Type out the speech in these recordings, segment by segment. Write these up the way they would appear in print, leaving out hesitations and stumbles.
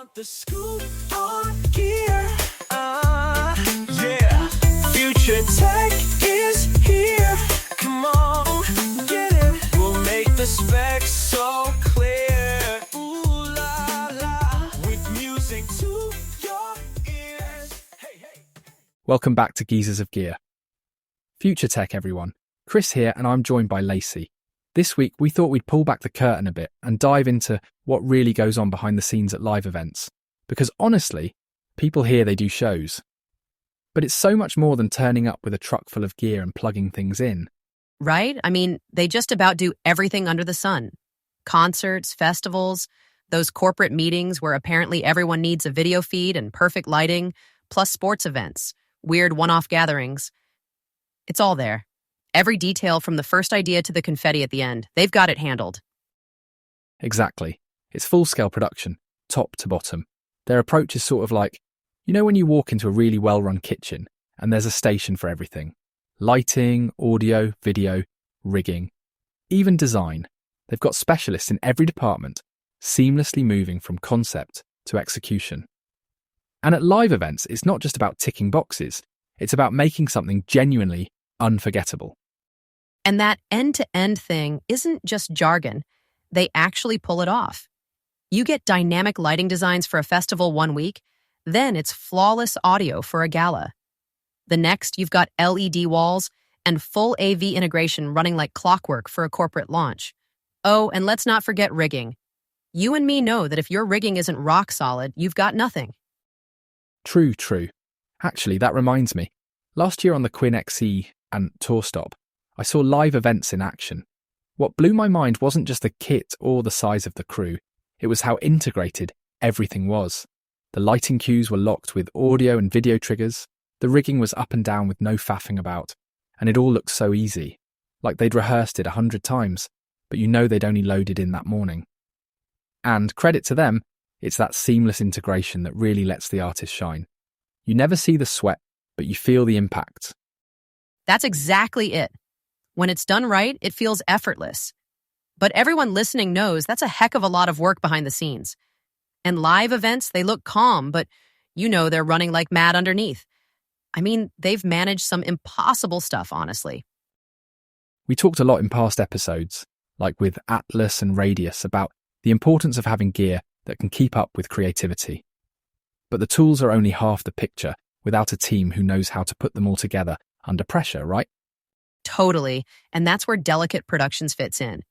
want the scoop on gear. Yeah. Future Tech is here. Come on, get it. We'll make the specs so clear. Ooh la la. With music to your ears. Hey, hey. Welcome back to Geezers of Gear. Future Tech, everyone. Chris here, and I'm joined by Lacy. This week, we thought we'd pull back the curtain a bit and dive into what really goes on behind the scenes at live events. Because honestly, people hear they do shows. But it's so much more than turning up with a truck full of gear and plugging things in. Right? I mean, they just about do everything under the sun. Concerts, festivals, those corporate meetings where apparently everyone needs a video feed and perfect lighting, plus sports events, weird one-off gatherings. It's all there. Every detail from the first idea to the confetti at the end, they've got it handled. Exactly. It's full-scale production, top to bottom. Their approach is sort of like, you know when you walk into a really well-run kitchen and there's a station for everything? Lighting, audio, video, rigging, even design. They've got specialists in every department, seamlessly moving from concept to execution. And at live events, it's not just about ticking boxes. It's about making something genuinely unforgettable. And that end-to-end thing isn't just jargon. They actually pull it off. You get dynamic lighting designs for a festival one week, then it's flawless audio for a gala. The next, you've got LED walls and full AV integration running like clockwork for a corporate launch. Oh, and let's not forget rigging. You and me know that if your rigging isn't rock solid, you've got nothing. True. Actually, that reminds me. Last year on the Quinn XE and Tour Stop, I saw live events in action. What blew my mind wasn't just the kit or the size of the crew, it was how integrated everything was. The lighting cues were locked with audio and video triggers, the rigging was up and down with no faffing about, and it all looked so easy, like they'd rehearsed it 100 times, but you know they'd only loaded in that morning. And credit to them, it's that seamless integration that really lets the artist shine. You never see the sweat, but you feel the impact. That's exactly it. When it's done right, it feels effortless. But everyone listening knows that's a heck of a lot of work behind the scenes. And live events, they look calm, but you know they're running like mad underneath. I mean, they've managed some impossible stuff, honestly. We talked a lot in past episodes, like with Atlas and Radius, about the importance of having gear that can keep up with creativity. But the tools are only half the picture without a team who knows how to put them all together under pressure, right? Totally. And that's where Delicate Productions fits in.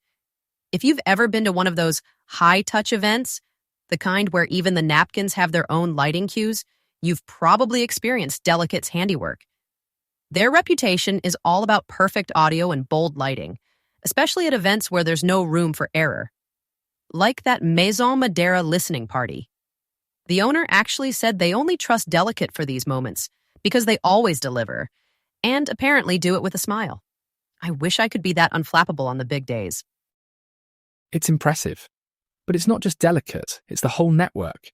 If you've ever been to one of those high-touch events, the kind where even the napkins have their own lighting cues, you've probably experienced Delicate's handiwork. Their reputation is all about perfect audio and bold lighting, especially at events where there's no room for error. Like that Maison Madeira listening party. The owner actually said they only trust Delicate for these moments because they always deliver, and apparently do it with a smile. I wish I could be that unflappable on the big days. It's impressive. But it's not just Delicate, it's the whole network.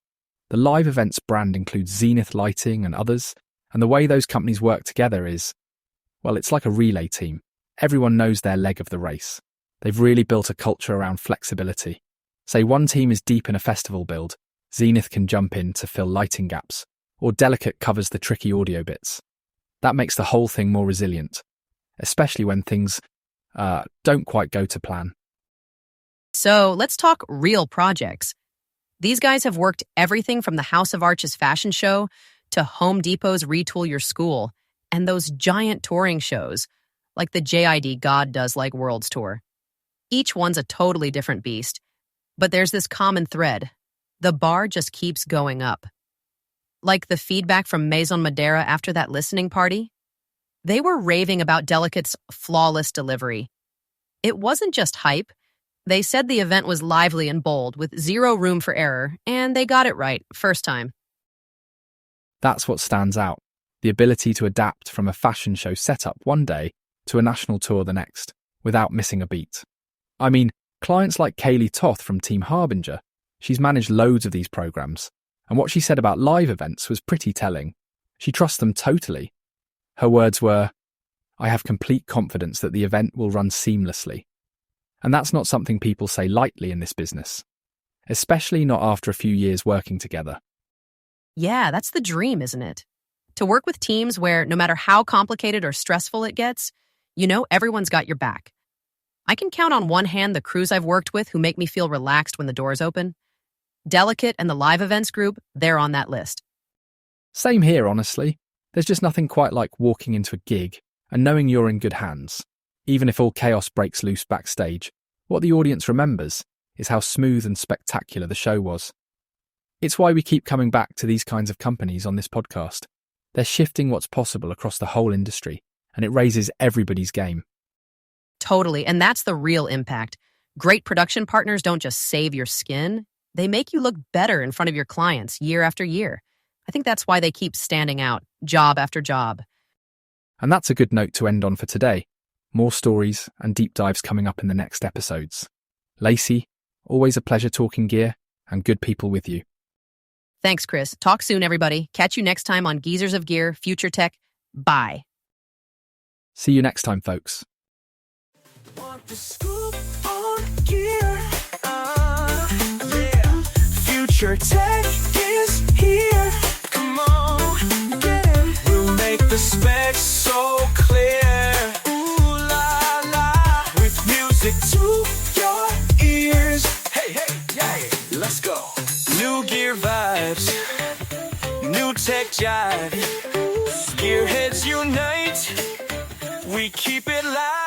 The live events brand includes Zenith Lighting and others, and the way those companies work together is, well, it's like a relay team. Everyone knows their leg of the race. They've really built a culture around flexibility. Say one team is deep in a festival build, Zenith can jump in to fill lighting gaps, or Delicate covers the tricky audio bits. That makes the whole thing more resilient, especially when things don't quite go to plan. So let's talk real projects. These guys have worked everything from the House of Arches fashion show to Home Depot's Retool Your School and those giant touring shows like the JID God Does Like Worlds tour. Each one's a totally different beast, but there's this common thread. The bar just keeps going up. Like the feedback from Maison Madeira after that listening party. They were raving about Delicate's flawless delivery. It wasn't just hype. They said the event was lively and bold with zero room for error, and they got it right first time. That's what stands out, the ability to adapt from a fashion show setup one day to a national tour the next, without missing a beat. I mean, clients like Kaylee Toth from Team Harbinger, she's managed loads of these programs, and what she said about live events was pretty telling. She trusts them totally. Her words were, "I have complete confidence that the event will run seamlessly." And that's not something people say lightly in this business. especially not after a few years working together. Yeah, that's the dream, isn't it? To work with teams where no matter how complicated or stressful it gets, you know everyone's got your back. I can count on one hand the crews I've worked with who make me feel relaxed when the doors open. Delicate and the live events group, they're on that list. Same here, honestly. There's just nothing quite like walking into a gig and knowing you're in good hands. Even if all chaos breaks loose backstage, what the audience remembers is how smooth and spectacular the show was. It's why we keep coming back to these kinds of companies on this podcast. They're shifting what's possible across the whole industry, and it raises everybody's game. Totally, and that's the real impact. Great production partners don't just save your skin, they make you look better in front of your clients year after year. I think that's why they keep standing out, job after job. And that's a good note to end on for today. More stories and deep dives coming up in the next episodes. Lacy, always a pleasure talking gear and good people with you. Thanks, Chris. Talk soon, everybody. Catch you next time on Geezers of Gear, Future Tech. Bye. See you next time, folks. Want the scoop on gear? Yeah. Future Tech is here. Come on, get it. We'll make the specs so clear. Ooh la la. With music to your ears. Hey, hey, yeah. Let's go. New gear vibes. New tech jive. Gearheads unite. We keep it live.